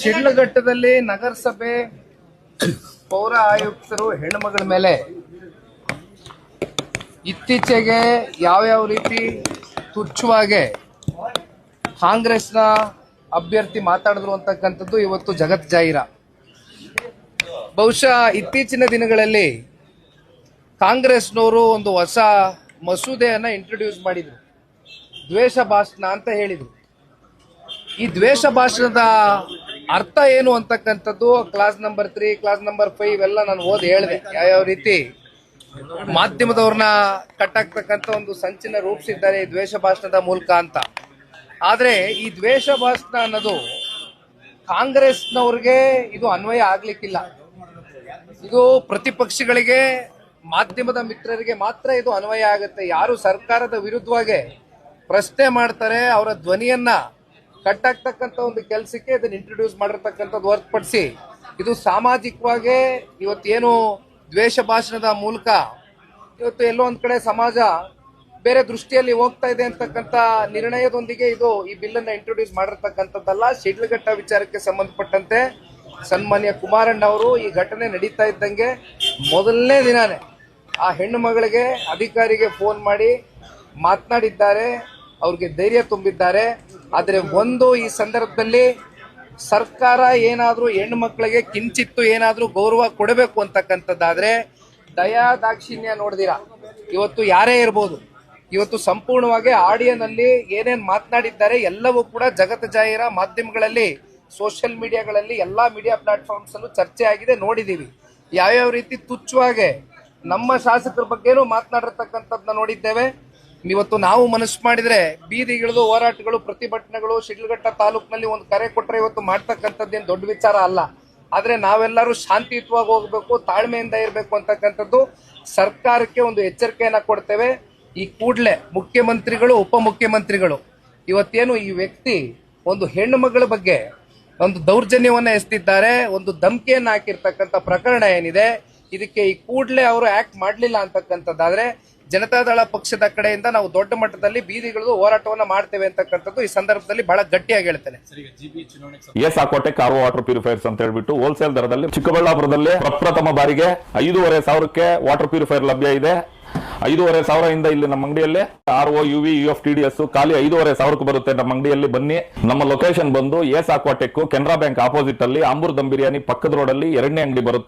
ಶಿಡ್ಲಘಟ್ಟದಲ್ಲಿ ನಗರಸಭೆ ಪೌರ ಆಯುಕ್ತರು ಹೆಣ್ಣುಮಗಳ ಮೇಲೆ ಇತ್ತೀಚೆಗೆ ಯಾವ್ಯಾವ ರೀತಿ ತುಚ್ಛವಾಗಿ ಕಾಂಗ್ರೆಸ್ನ ಅಭ್ಯರ್ಥಿ ಮಾತಾಡಿದ್ರು ಅಂತಕ್ಕಂಥದ್ದು ಇವತ್ತು ಜಗತ್ ಜಾಹೀರ. ಬಹುಶಃ ಇತ್ತೀಚಿನ ದಿನಗಳಲ್ಲಿ ಕಾಂಗ್ರೆಸ್ನವರು ಒಂದು ಹೊಸ ಮಸೂದೆಯನ್ನ ಇಂಟ್ರೊಡ್ಯೂಸ್ ಮಾಡಿದ್ರು, ದ್ವೇಷ ಭಾಷಣ ಅಂತ ಹೇಳಿದ್ರು. ಈ ದ್ವೇಷ ಭಾಷಣದ ಅರ್ಥ ಏನು ಅಂತಕ್ಕಂಥದ್ದು ಕ್ಲಾಸ್ ನಂಬರ್ 3, ಕ್ಲಾಸ್ ನಂಬರ್ 5 ಎಲ್ಲ ನಾನು ಓದಿ ಹೇಳಿದೆ, ಯಾವ್ಯಾವ ರೀತಿ ಮಾಧ್ಯಮದವ್ರನ್ನ ಕಟ್ಟಾಕ್ತಕ್ಕಂಥ ಒಂದು ಸಂಚಿನ ರೂಪಿಸಿದ್ದಾರೆ ಈ ದ್ವೇಷ ಭಾಷಣದ ಮೂಲಕ ಅಂತ. ಆದ್ರೆ ಈ ದ್ವೇಷ ಭಾಷಣ ಅನ್ನೋದು ಕಾಂಗ್ರೆಸ್ನವ್ರಿಗೆ ಇದು ಅನ್ವಯ ಆಗ್ಲಿಕ್ಕಿಲ್ಲ. ಇದು ಪ್ರತಿಪಕ್ಷಗಳಿಗೆ, ಮಾಧ್ಯಮದ ಮಿತ್ರರಿಗೆ ಮಾತ್ರ ಇದು ಅನ್ವಯ ಆಗುತ್ತೆ. ಯಾರು ಸರ್ಕಾರದ ವಿರುದ್ಧವಾಗಿ ಪ್ರಶ್ನೆ ಮಾಡ್ತಾರೆ ಅವರ ಧ್ವನಿಯನ್ನ ಕಟ್ಟಾಕ್ತಕ್ಕಂಥ ಒಂದು ಕೆಲಸಕ್ಕೆ ಇದನ್ನ ಇಂಟ್ರೊಡ್ಯೂಸ್ ಮಾಡಿರ್ತಕ್ಕಂಥದ್ದು ಹೊರತುಪಡಿಸಿ ಇದು ಸಾಮಾಜಿಕವಾಗಿ ಇವತ್ತೇನು ದ್ವೇಷ ಭಾಷಣದ ಮೂಲಕ ಇವತ್ತು ಎಲ್ಲೋ ಒಂದ್ ಕಡೆ ಸಮಾಜ ಬೇರೆ ದೃಷ್ಟಿಯಲ್ಲಿ ಹೋಗ್ತಾ ಇದೆ ಅಂತಕ್ಕಂಥ ನಿರ್ಣಯದೊಂದಿಗೆ ಇದು ಈ ಬಿಲ್ ಅನ್ನ ಇಂಟ್ರೊಡ್ಯೂಸ್ ಮಾಡಿರ್ತಕ್ಕಂಥದ್ದಲ್ಲ. ಶಿಡ್ಲಘಟ್ಟ ವಿಚಾರಕ್ಕೆ ಸಂಬಂಧಪಟ್ಟಂತೆ ಸನ್ಮಾನ್ಯ ಕುಮಾರಣ್ಣ ಅವರು ಈ ಘಟನೆ ನಡೀತಾ ಇದ್ದಂಗೆ ಮೊದಲನೇ ದಿನಾನೇ ಆ ಹೆಣ್ಣು ಮಗಳಿಗೆ ಅಧಿಕಾರಿಗೆ ಫೋನ್ ಮಾಡಿ ಮಾತನಾಡಿದ್ದಾರೆ, ಅವ್ರಿಗೆ ಧೈರ್ಯ ತುಂಬಿದ್ದಾರೆ. ಆದ್ರೆ ಒಂದು ಈ ಸಂದರ್ಭದಲ್ಲಿ ಸರ್ಕಾರ ಏನಾದ್ರೂ ಹೆಣ್ಣು ಮಕ್ಕಳಿಗೆ ಕಿಂಚಿತ್ತು ಏನಾದ್ರೂ ಗೌರವ ಕೊಡಬೇಕು ಅಂತಕ್ಕಂಥದ್ದಾದ್ರೆ ದಯಾ ದಾಕ್ಷಿಣ್ಯ ನೋಡ್ದಿರಾ ಇವತ್ತು ಯಾರೇ ಇರ್ಬೋದು, ಇವತ್ತು ಸಂಪೂರ್ಣವಾಗಿ ಆಡಿಯೋನಲ್ಲಿ ಏನೇನ್ ಮಾತನಾಡಿದ್ದಾರೆ ಎಲ್ಲವೂ ಕೂಡ ಜಗತ್ ಜಾಹೀರ ಮಾಧ್ಯಮಗಳಲ್ಲಿ, ಸೋಷಿಯಲ್ ಮೀಡಿಯಾಗಳಲ್ಲಿ, ಎಲ್ಲಾ ಮೀಡಿಯಾ ಪ್ಲಾಟ್ಫಾರ್ಮ್ಸ್ ಅಲ್ಲೂ ಚರ್ಚೆ ಆಗಿದೆ, ನೋಡಿದೀವಿ. ಯಾವ್ಯಾವ ರೀತಿ ತುಚ್ಛವಾಗಿ ನಮ್ಮ ಶಾಸಕರ ಬಗ್ಗೆನೂ ಮಾತನಾಡಿರ್ತಕ್ಕಂಥದ್ದನ್ನ ನೋಡಿದ್ದೇವೆ. ಇವತ್ತು ನಾವು ಮನಸ್ಸು ಮಾಡಿದ್ರೆ ಬೀದಿಗಿಳಿದು ಹೋರಾಟಗಳು, ಪ್ರತಿಭಟನೆಗಳು ಶಿಡ್ಲಘಟ್ಟ ತಾಲೂಕಿನಲ್ಲಿ ಒಂದು ಕರೆ ಕೊಟ್ಟರೆ ಇವತ್ತು ಮಾಡ್ತಕ್ಕಂಥದ್ದೇನು ದೊಡ್ಡ ವಿಚಾರ ಅಲ್ಲ. ಆದ್ರೆ ನಾವೆಲ್ಲರೂ ಶಾಂತಿಯುತವಾಗಿ ಹೋಗ್ಬೇಕು, ತಾಳ್ಮೆಯಿಂದ ಇರಬೇಕು ಅಂತಕ್ಕಂಥದ್ದು ಸರ್ಕಾರಕ್ಕೆ ಒಂದು ಎಚ್ಚರಿಕೆಯನ್ನ ಕೊಡ್ತೇವೆ. ಈ ಕೂಡಲೇ ಮುಖ್ಯಮಂತ್ರಿಗಳು, ಉಪಮುಖ್ಯಮಂತ್ರಿಗಳು ಇವತ್ತೇನು ಈ ವ್ಯಕ್ತಿ ಒಂದು ಹೆಣ್ಣು ಮಗಳ ಬಗ್ಗೆ ಒಂದು ದೌರ್ಜನ್ಯವನ್ನ ಎಸೆದಿದ್ದಾರೆ, ಒಂದು ಧಮಕಿಯನ್ನ ಹಾಕಿರ್ತಕ್ಕಂಥ ಪ್ರಕರಣ ಏನಿದೆ, ಇದಕ್ಕೆ ಈ ಕೂಡಲೇ ಅವರು ಆಕ್ಟ್ ಮಾಡಲಿಲ್ಲ ಅಂತಕ್ಕಂಥದ್ದಾದ್ರೆ ಜನತಾದಳ ಪಕ್ಷದ ಕಡೆಯಿಂದ ನಾವು ದೊಡ್ಡ ಮಟ್ಟದಲ್ಲಿ ಬೀದಿಗಳು ಹೋರಾಟವನ್ನ ಮಾಡ್ತೇವೆ ಅಂತಕ್ಕಂಥದ್ದು ಈ ಸಂದರ್ಭದಲ್ಲಿ ಬಹಳ ಗಟ್ಟಿಯಾಗಿ ಹೇಳ್ತೇನೆ. ಸಾಕೋಟೆ ಕಾರ್ ವಾಟರ್ ಪ್ಯೂರಿಫೈರ್ಸ್ ಅಂತ ಹೇಳ್ಬಿಟ್ಟು ಹೋಲ್ಸೇಲ್ ದರದಲ್ಲಿ ಚಿಕ್ಕಬಳ್ಳಾಪುರದಲ್ಲಿ ಪ್ರಪ್ರಥಮ ಬಾರಿಗೆ 5,500ಕ್ಕೆ ವಾಟರ್ ಪ್ಯೂರಿಫೈರ್ ಲಭ್ಯ ಇದೆ. 5,500 ಇಲ್ಲಿ ನಮ್ಮ ಅಂಗಡಿಯಲ್ಲಿ RO UV UFTDS ಖಾಲಿ 5,500 ಬರುತ್ತೆ. ನಮ್ಮ ಅಂಗಡಿಯಲ್ಲಿ ಬನ್ನಿ. ನಮ್ಮ ಲೊಕೇಶನ್ ಬಂದು ಸಾಕೋಟೆಕ್ ಕೆನರಾ ಬ್ಯಾಂಕ್ ಆಪೋಸಿಟ್ ಅಲ್ಲಿ ಆಂಬೂರ್ ದಮ್ ಬಿರಿಯಾನಿ ಪಕ್ಕದ ರೋಡ್ ಅಲ್ಲಿ 2ನೇ ಅಂಗಡಿ ಬರುತ್ತೆ.